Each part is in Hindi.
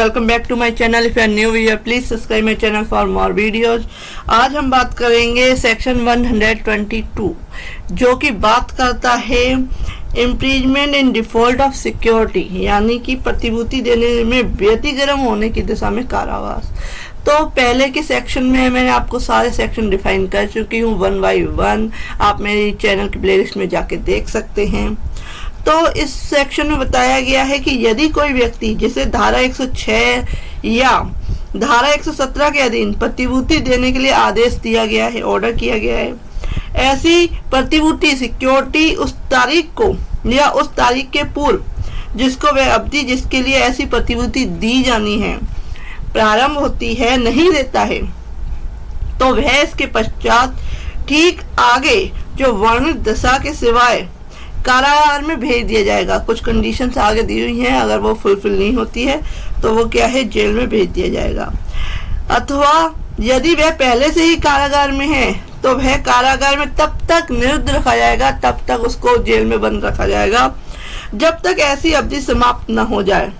Welcome back to my channel. If you are new viewer please subscribe my channel for more videos. आज हम बात करेंगे सेक्शन 122 जो कि बात करता है imprisonment in default of security, यानी कि प्रतिभूति देने में व्यतिक्रम होने की दिशा में कारावास। तो पहले के सेक्शन में मैंने आपको सारे सेक्शन डिफाइन कर चुकी हूँ 1 बाय 1। आप मेरे चैनल की प्लेलिस्ट में जाके देख सकते हैं। तो इस सेक्शन में बताया गया है कि यदि कोई व्यक्ति जिसे धारा 106 या धारा 117 के अधीन प्रतिभूति देने के लिए आदेश दिया गया है, ऑर्डर किया गया है, ऐसी प्रतिभूति सिक्योरिटी उस तारीख को या उस तारीख के पूर्व जिसको वह अवधि जिसके लिए ऐसी प्रतिभूति दी जानी है प्रारंभ होती है नहीं देता है, तो वह इसके पश्चात ठीक आगे जो वर्णित दशा के सिवाय कारागार में भेज दिया जाएगा। कुछ कंडीशंस आगे दी हुई हैं, अगर वो फुलफिल नहीं होती है तो वो क्या है, जेल में भेज दिया जाएगा। अथवा यदि वह पहले से ही कारागार में है तो वह कारागार में तब तक निरुद्ध रखा जाएगा, तब तक उसको जेल में बंद रखा जाएगा जब तक ऐसी अवधि समाप्त न हो जाए,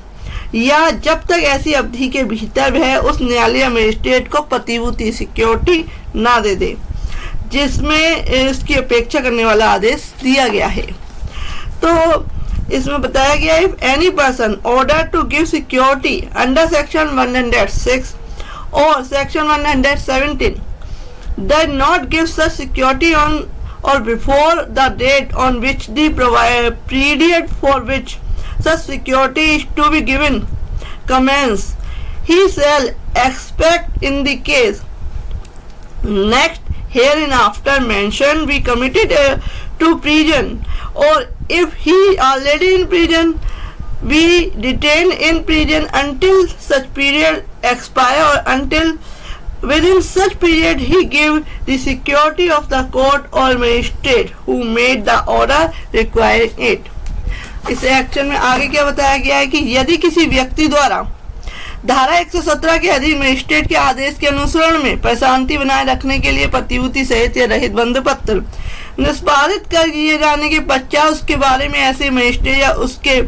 या जब तक ऐसी अवधि के भीतर वह उस न्यायालय मजिस्ट्रेट को प्रतिभूति सिक्योरिटी ना दे दे जिसमें इसकी अपेक्षा करने वाला आदेश दिया गया है। तो इसमें बताया गया है, if any person order to give security under section 106 और section 117 does not give such security on or before the date on which the period for which such security is to be given commence, he shall expect in the case next hereinafter mentioned be committed to prison, or if he already in prison be detained in prison until such period expire, or until within such period he give the security of the court or magistrate who made the order requiring it। इस एक्शन में आगे क्या बताया गया है कि यदि किसी व्यक्ति द्वारा धारा 117 के अधीन मजिस्ट्रेट के आदेश के अनुसरण में प्रशांति बनाए रखने के लिए प्रतिभूति सहित या रहित बंध पत्र निष्पादित कर दिए जाने के पश्चात उसके बारे में ऐसे मजिस्ट्रेट या उसके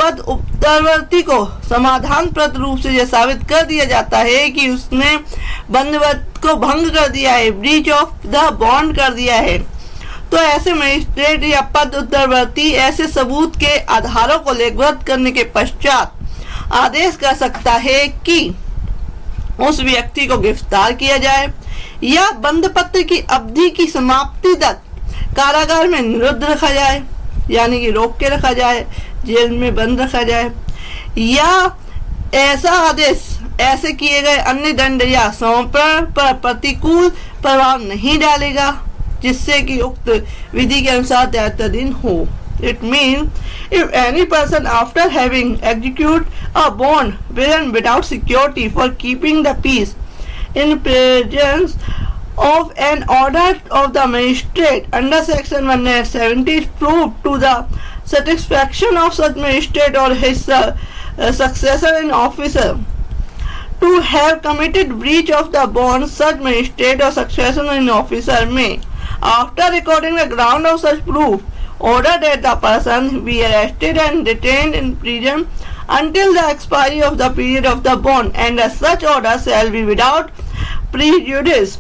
पद उत्तरवर्ती को समाधानप्रद रूप से यह साबित कर दिया जाता है कि उसने बंधवत को भंग कर दिया है, ब्रीच ऑफ द बॉन्ड कर दिया है, तो ऐसे मजिस्ट्रेट या पद उत्तरवर्ती ऐसे सबूत के आधारों को लेखबद्ध करने के पश्चात आदेश कर सकता है कि उस व्यक्ति को गिरफ्तार किया जाए या बंध पत्र की अवधि की समाप्ति तक कारागार में निरुद्ध रखा जाए, यानी कि रोक के रखा जाए, जेल में बंद रखा जाए, या ऐसा आदेश ऐसे किए गए अन्य दंड या समर्पण पर प्रतिकूल प्रभाव नहीं डालेगा जिससे कि उक्त विधि के अनुसार दायित्वाधीन हो। It means if any person after having executed a bond with and without security for keeping the peace in presence of an order of the magistrate under section 170 is proved to the satisfaction of such magistrate or his successor in office to have committed breach of the bond, such magistrate or successor in officer may, after recording the ground of such proof, order that the person be arrested and detained in prison until the expiry of the period of the bond, and as such order shall be without prejudice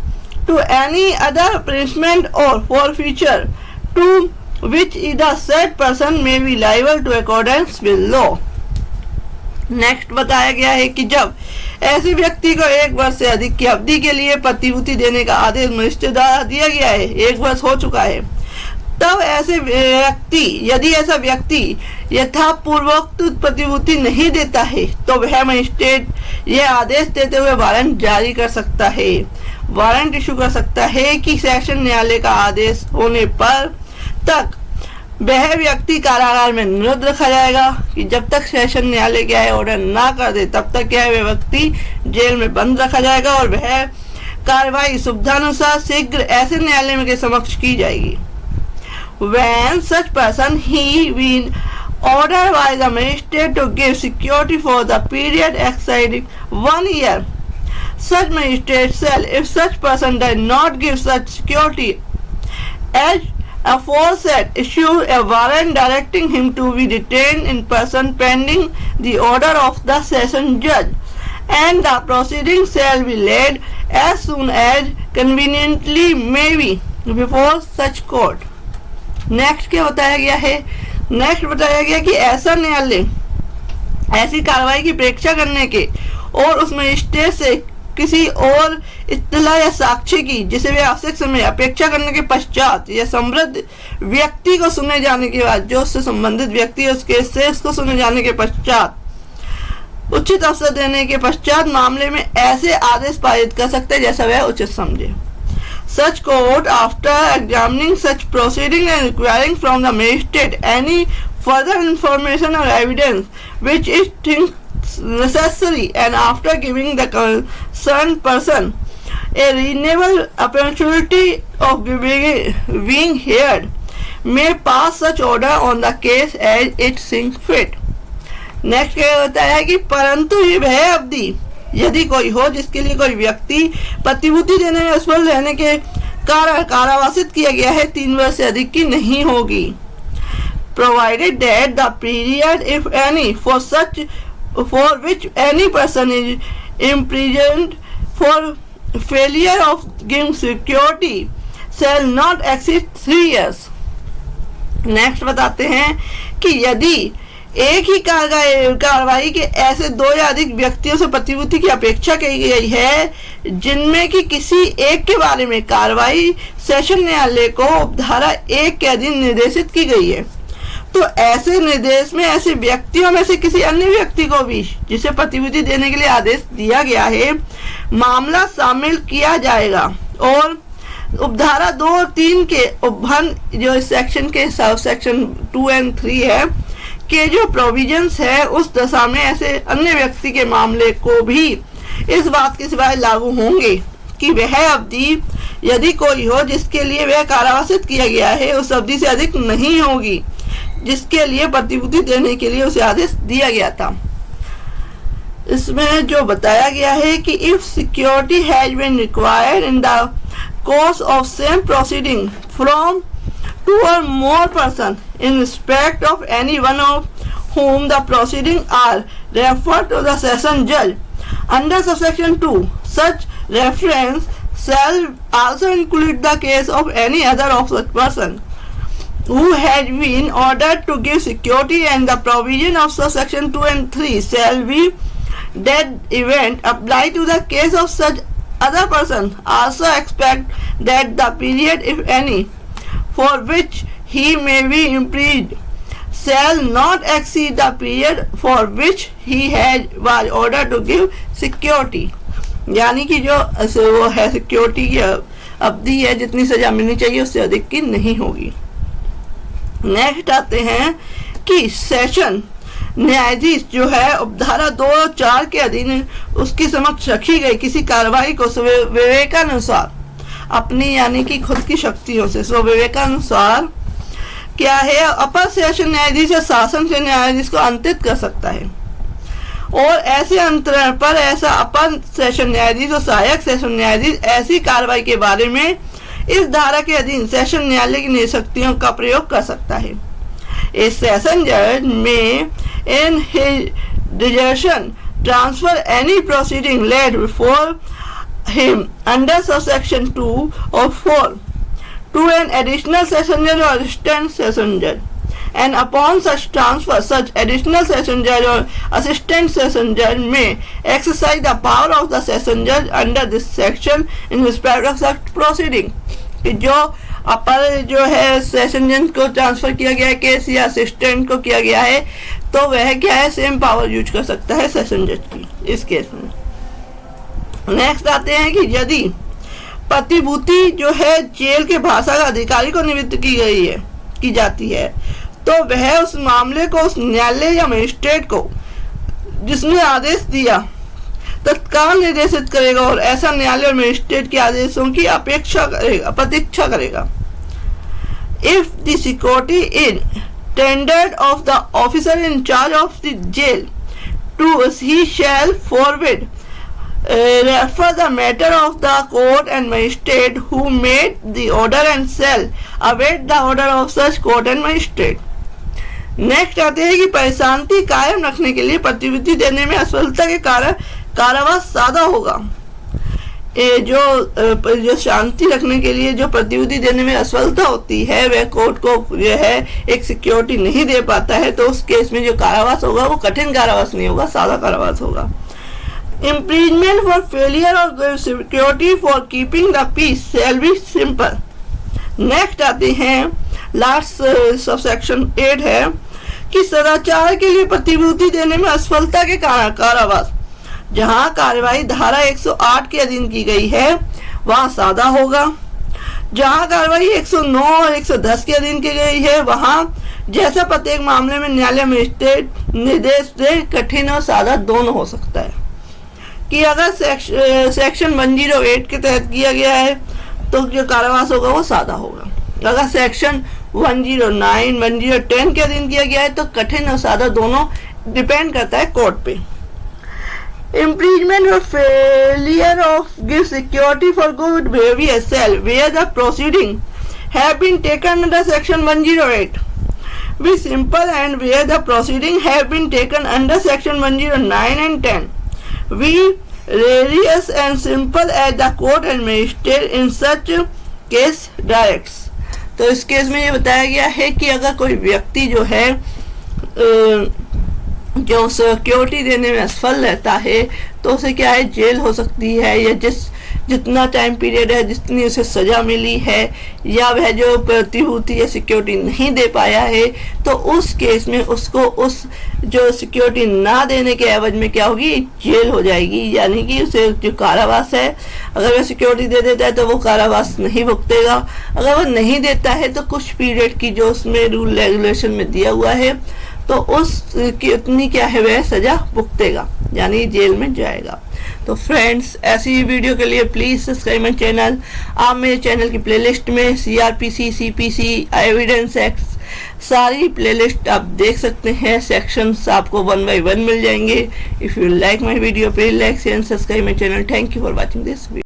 to any other punishment or forfeiture to which the said person may be liable to accordance with law। Next बताया गया है कि जब ऐसे व्यक्ति को 1 वर्ष से अधिक की अवधि के लिए प्रतिभूति देने का आदेश मजिस्ट्रेट द्वारा दिया गया है, 1 वर्ष हो चुका है, तब ऐसे व्यक्ति यदि ऐसा व्यक्ति यथापूर्वक प्रतिभूति नहीं देता है तो वह मजिस्ट्रेट यह आदेश देते हुए वारंट जारी कर सकता है, वारंट इशू कर सकता है कि सेशन न्यायालय का आदेश होने पर तक वह व्यक्ति कारागार में निरुद्ध रखा जाएगा, कि जब तक सेशन न्यायालय क्या है ऑर्डर ना कर दे तब तक क्या है वह व्यक्ति जेल में बंद रखा जाएगा और वह कार्रवाई सुविधानुसार शीघ्र ऐसे न्यायालय के समक्ष की जाएगी। When such person he been ordered by the magistrate to give security for the period exceeding 1 year, such magistrate shall, if such person does not give such security as aforesaid issue a warrant directing him to be detained in person pending the order of the session judge, and the proceedings shall be laid as soon as conveniently may be before such court. Next क्या बताया गया है? नेक्स्ट बताया गया कि ऐसा न्यायालय ऐसी कार्रवाई की अपेक्षा करने के और उस मजिस्ट्रेट से किसी और इत्तला या साक्ष्य की जिसे वे आवश्यक समय अपेक्षा करने के पश्चात या समृद्ध व्यक्ति को सुने जाने के बाद, जो उससे संबंधित व्यक्ति है उसके केस को सुने जाने के पश्चात उचित अवसर देने के पश्चात मामले में ऐसे आदेश पारित कर सकते हैं जैसा वह उचित समझे. Such court, after examining such proceeding and requiring from the magistrate any further information or evidence which it thinks necessary, and after giving the concerned person a reasonable opportunity of being heard, may pass such order on the case as it thinks fit. Next क्या होता है कि परंतु ये वह अवधि यदि कोई हो जिसके लिए कोई व्यक्ति प्रतिभूति देने में असफल रहने के कारण कारावासित किया गया है 3 वर्ष से अधिक की नहीं होगी. Provided that the period, if any, for which any person is imprisoned for failure of giving security shall not exceed 3 years. Next बताते हैं कि यदि एक ही कार्रवाई के ऐसे 2 या अधिक व्यक्तियों से प्रतिभूति की अपेक्षा की गई है जिनमें कि किसी एक के बारे में कार्रवाई सेशन न्यायालय को उपधारा 1 के अधीन निर्देशित की गई है, तो ऐसे निर्देश में ऐसे व्यक्तियों में से किसी अन्य व्यक्ति को भी जिसे प्रतिभूति देने के लिए आदेश दिया गया है मामला शामिल किया जाएगा और उपधारा 2 और 3 के उपबंध जो इस सेक्शन के सब सेक्शन 2 और 3 है के जो प्रोविजंस है उस दशा में ऐसे अन्य व्यक्ति के मामले को भी इस बात के सिवाय लागू होंगे कि वह अवधि यदि कोई हो जिसके लिए वह कारावासित किया गया है उस अवधि से अधिक नहीं होगी जिसके लिए प्रतिभूति देने के लिए उसे आदेश दिया गया था. इसमें जो बताया गया है कि if security has been required in the course of same proceeding from 2 or more persons in respect of any one of whom the proceedings are referred to the session judge under subsection 2, such reference shall also include the case of any other of such person who has been ordered to give security, and the provision of subsection 2 and 3 shall be that event apply to the case of such other person. Also expect that the period, if any, for which he may be imprisoned shall not exceed the period for which he was ordered to give security. यानी कि जो वो है सिक्योरिटी की अवधि है जितनी सजा मिलनी चाहिए उससे अधिक की नहीं होगी. नेक्स्ट आते हैं कि सेशन न्यायाधीश जो है उपधारा 2 और 4 के अधीन उसकी समक्ष रखी गई किसी कार्रवाई को विवेकानुसार अपनी यानी कि खुद की शक्तियों से विवेकानुसार क्या है अपर सेशन न्यायाधीश या शासन से न्यायाधीश को अंतरित कर सकता है और ऐसे अंतरण पर ऐसा अपर सेशन न्यायाधीश और सहायक सेशन न्यायाधीश ऐसी कार्रवाई के बारे में इस धारा के अधीन सेशन न्यायालय की निशक्तियों का प्रयोग कर सकता है. इस सेशन जज में in his desertion transfer any proceeding laid before him under subsection 2 or 4 to an additional session judge or assistant session judge, and upon such transfer such additional session judge or assistant session judge may exercise the power of the session judge under this section in respect of such proceeding. कि जो अपर जो है सेशन जज को ट्रांसफर किया गया है केस या असिस्टेंट को किया गया है तो वह क्या है सेम पावर यूज कर सकता है सेशन जज की इस केस में. नेक्स्ट आते हैं कि यदि प्रतिभूति जो है जेल के भाषा का अधिकारी को नियुक्त की जाती है तो वह उस मामले को उस न्यायालय या मजिस्ट्रेट को जिसने आदेश दिया तत्काल निर्देशित करेगा और ऐसा न्यायालय और मजिस्ट्रेट के आदेशों की प्रतीक्षा करेगा. If the security is tendered of the officer in charge of the jail to he shall forward refer the matter of the court and magistrate who made the order and shall await the order of such court and magistrate. Next आते हैं कि परिशांति कायम रखने के लिए प्रतिविधि देने में असफलता के कारण कारावास सादा होगा. जो शांति रखने के लिए जो प्रतिविधि देने में असफलता होती है वह कोर्ट को जो है एक सिक्योरिटी नहीं दे पाता है, तो उस केस में जो कारावास होगा वो कठिन कारावास नहीं होगा, सादा कारावास होगा. Imprisonment for failure of security for keeping the peace shall be simple. Next आते हैं लास्ट सबसेक्शन 8 है कि सदाचार के लिए प्रतिभूति देने में असफलता के कारण कारावास. जहां कार्यवाही धारा 108 के अधीन की गई है वहां सादा होगा. जहां कार्यवाही 109 और 110 के अधीन की गई है वहां जैसा प्रत्येक मामले में न्यायालय मजिस्ट्रेट निर्देश दे कठिन और सादा दोनों हो सकता है. कि अगर सेक्शन 108 के तहत किया गया है तो जो कारावास होगा वो सादा होगा. अगर सेक्शन 109, 110 के अधीन किया गया है तो कठिन और सादा दोनों डिपेंड करता है कोर्ट पे. Imprisonment for failure of give security for good behavior shall where the proceeding have been taken under section 108 be simple and where the proceeding have been taken under section 109 and 10 be various and simple as the court and magistrate in such case directs. तो इस केस में ये बताया गया है कि अगर कोई व्यक्ति जो है जो सिक्योरिटी देने में असफल रहता है तो उसे क्या है जेल हो सकती है, या जितना टाइम पीरियड है जितनी उसे सजा मिली है, या वह जो प्रतिभूति या सिक्योरिटी नहीं दे पाया है तो उस केस में उसको उस जो सिक्योरिटी ना देने के एवज में क्या होगी, जेल हो जाएगी. यानी कि उसे जो कारावास है, अगर वह सिक्योरिटी दे देता है तो वो कारावास नहीं भुगतेगा. अगर वह नहीं देता है तो कुछ पीरियड की जो उसमें रूल रेगुलेशन में दिया हुआ है तो उस की उतनी क्या है वह सजा भुगतेगा, यानी जेल में जाएगा. तो फ्रेंड्स ऐसी ही वीडियो के लिए प्लीज़ सब्सक्राइब माई चैनल. आप मेरे चैनल की प्लेलिस्ट में CRPC, CPC, एविडेंस एक्ट सारी प्लेलिस्ट आप देख सकते हैं. सेक्शंस आपको 1 by 1 मिल जाएंगे. If you like my video please like share and subscribe my channel. Thank you for watching this video.